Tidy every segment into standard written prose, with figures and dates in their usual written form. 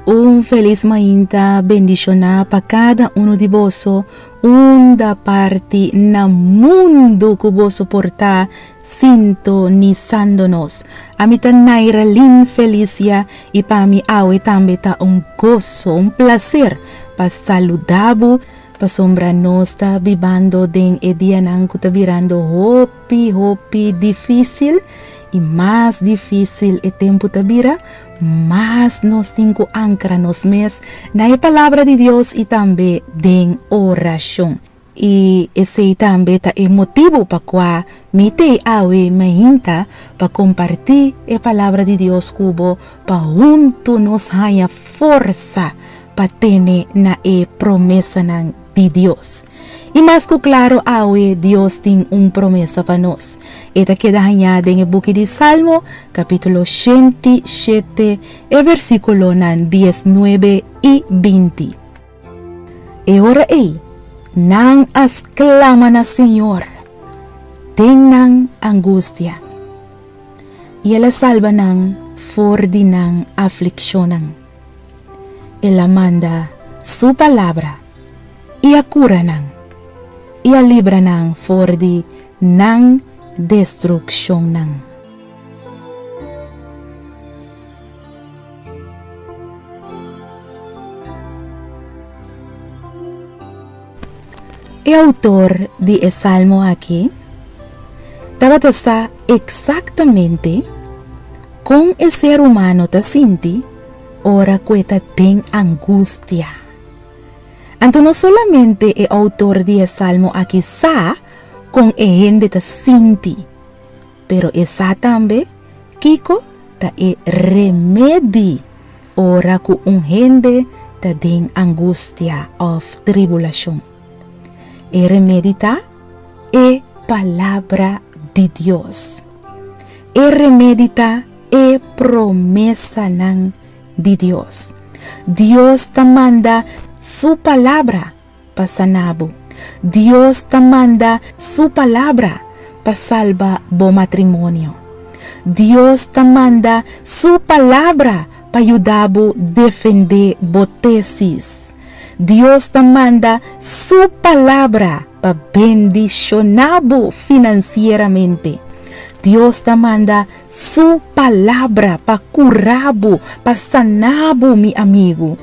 Un feliz mainta bendiciona para cada uno de vosso, da parte na mundo que vos soporta sintonizándonos. A mí tan naira lin felicia y para mí awe también ta un gozo, un placer para saludabo, para sombra nos ta vivando den e dia nang kuta virando hopi difícil y más difícil el tiempo ta vira, más nos tengo ancra nos mes na la palabra de Dios y también den oración. Y ese también ta el motivo para cual me te awe mahinta para compartir la palabra de Dios cubo para junto nos haya fuerza para tener na promesa de Dios. Y más que claro, awe Dios tiene una promesa para nos. Esta queda añadida en el book de Salmo, capítulo 87, versículo 19 y 20. E ora nang exclaman al Señor, tengan angustia, y Él salva nang for di nang afliccionan. Él manda su palabra y cura nang, y libra nang for di nang destruction nang. El autor de Salmo aquí está exactamente con el ser humano te siente ora cueta ten angustia. Entonces no solamente el autor de Salmo aquí sa con el gente te siente, pero esa también kiko ta remedio ora con un gente te den angustia of tribulación. Remedita palabra de Dios. Remedita promesa de Dios. Dios te manda su palabra para sanabo. Dios te manda su palabra para salvar bo matrimonio. Dios te manda su palabra para ayudar defender bo tesis. Dios te manda su palabra para bendicionarlo financieramente. Dios te manda su palabra para curarlo, para sanarlo, mi amigo.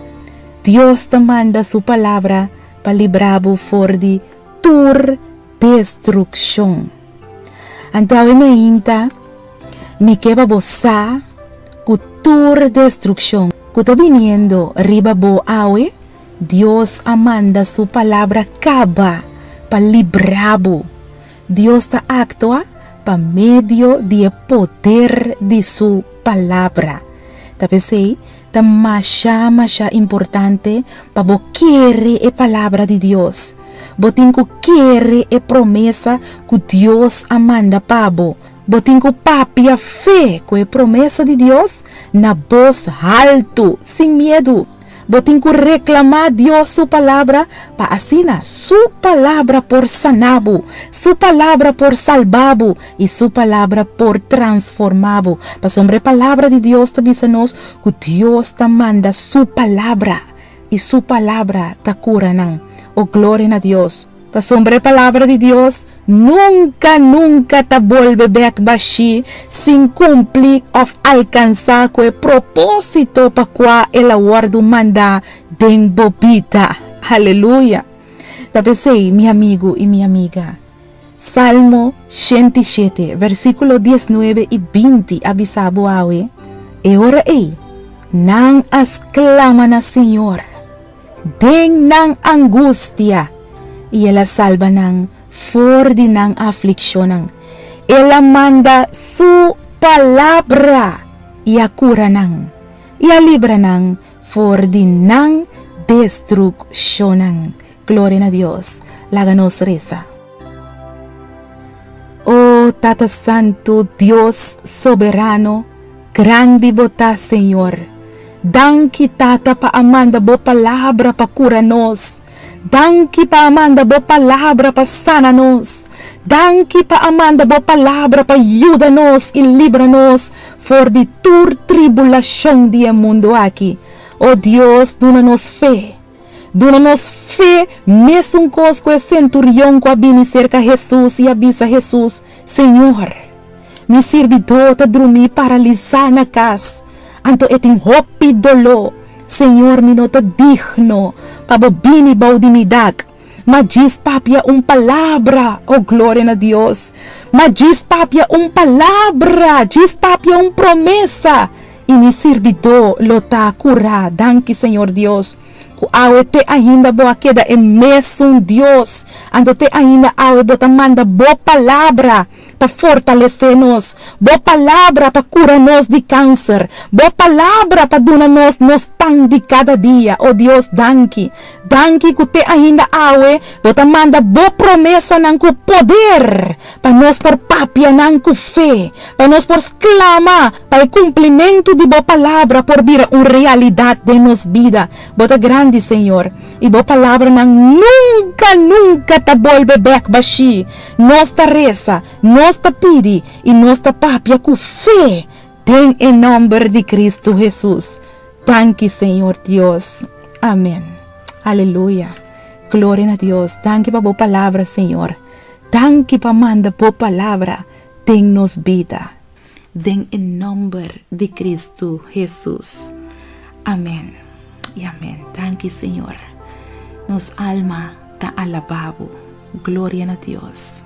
Dios te manda su palabra para librarlo for de tu destrucción. Entonces me inta, me queda bosa, que tu destrucción, que está viniendo arriba bo awe, Dios manda su palabra caba para librarlo. Dios te actúa para medio de poder de su palabra. Tapi sei, ta masya importante para bo quiere la palabra de Dios. Botinco quiere la promesa que Dios manda para bo. Botinco papia fe con la promesa de Dios na voz alto, sin miedo. Botinco reclamar Dios su palabra para asina su palabra por sanabo, su palabra por salvabo y su palabra por transformabo. Para sobre palabra de Dios te avísanos que Dios te manda su palabra y su palabra te cura. Oh, gloria a Dios. Para sobre palabra de Dios nunca te vuelve back bashi sin cumplir o alcanzar el propósito para cual el aguardo manda den bobita. Aleluya. Tapi sei, mi amigo y mi amiga, Salmo 87, versículo 19 y 20 avisabo awe, e ora nang exclaman al Señor, den nang angustia, y Él salva nang for di nang aflicción. Él manda su palabra y cura nang, y libra nang for di nang destrucción. Gloria a Dios. Láganos reza. Oh Tata Santo, Dios soberano, grande bota Señor. Danki Tata pa amanda bo palabra pa cura nos. Danki pa amanda bo palabra pa sana nos. Danki pa amanda bo palabra pa ayuda-nos y libra-nos for de tur tribulación dia mundo aqui. Oh Dios, dona-nos fé. Dona-nos fé, mesmo com o centurião que vem cerca de Jesus e avisa Jesus, Senhor, meu servidor está dormir paralisado na casa. Então é tem hope dolor. Senhor, me não está digno para bini baudimidade. Mas diz papia palavra, oh glória a Deus. Mas diz papia palavra, diz papia promessa. E meu servidor lo está curado. Danke, Senhor Deus. Awe te ainda boa queda é mesmo Deus. Ando te ainda awe bota manda boa palavra para fortalecer-nos. Boa palavra para curar-nos de câncer. Boa palavra para dar-nos nos pão de cada dia. Oh Deus, danke. Danke que te ainda awe bota manda boa promessa não com poder. Para nós por papia não com fé. Para nós por exclamar para o cumprimento de boa palavra por vir uma realidade de nos vida. Bota grande Senhor, e boa palavra nunca te volve back baixi. Nós te reza, nós te pede e nós te papia com fé. Tem em nome de Cristo Jesus. Danke, Senhor Deus. Amém. Aleluia. Glória a Deus. Danke para boa palavra, Senhor. Danke para manda boa palavra. Tem-nos vida. Tem em nome de Cristo Jesus. Amém. E amém. Danke, Senhor. Nos alma está alabado. Glória a Deus.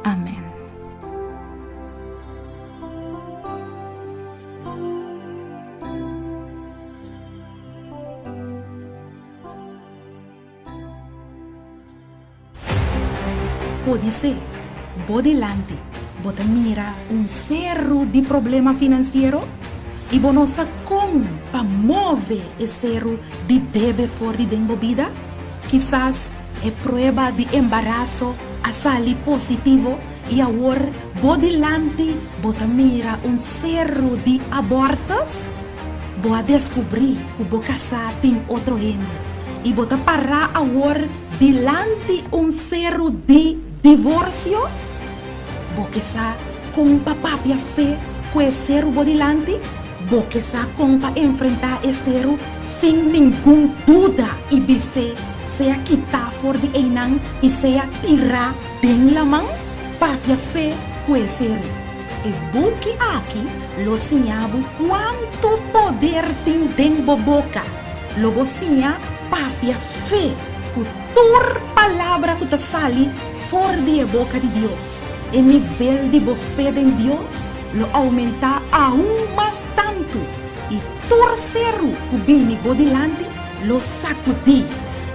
Amém. Pode ser, vou delante, bota mira cerro de problema financeiro e bonosa como para mover esse cerro de débito fora de vida. Quizás é prova de embaraço a sair positivo e agora vou delante, bota mira cerro de abortos. Vou descobrir que vou casar tem outro gênero e bota parar agora delante cerro de divórcio. Vou casar com papapia fé com esse cerro vou delante. Vou casar com para enfrentar esse cerro sem nenhuma dúvida e você seja quitar fora de enang e seja tirar bem la mão papia fé com esse cerro. E buque aqui lo sinhabo quanto poder tem dentro boca. Logo sinha papia fé com toda palavra que te sale fora da boca de Deus. E nível de fé em Deus lo aumentar aún mais tanto. E torcer o bini delante lo sacudir,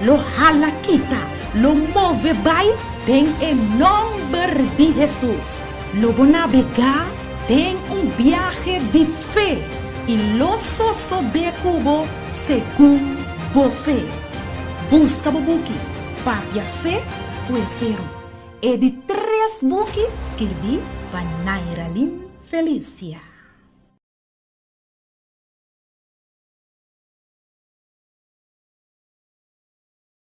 lo jala quita, lo move vai tem em nome de Jesus. Lo vou navegar tem viaje de fé e lo soso de cubo segundo bo fé. Busca o buque, papia fé, conheceram. E de 3 buques escrevi para Nairalin Felícia.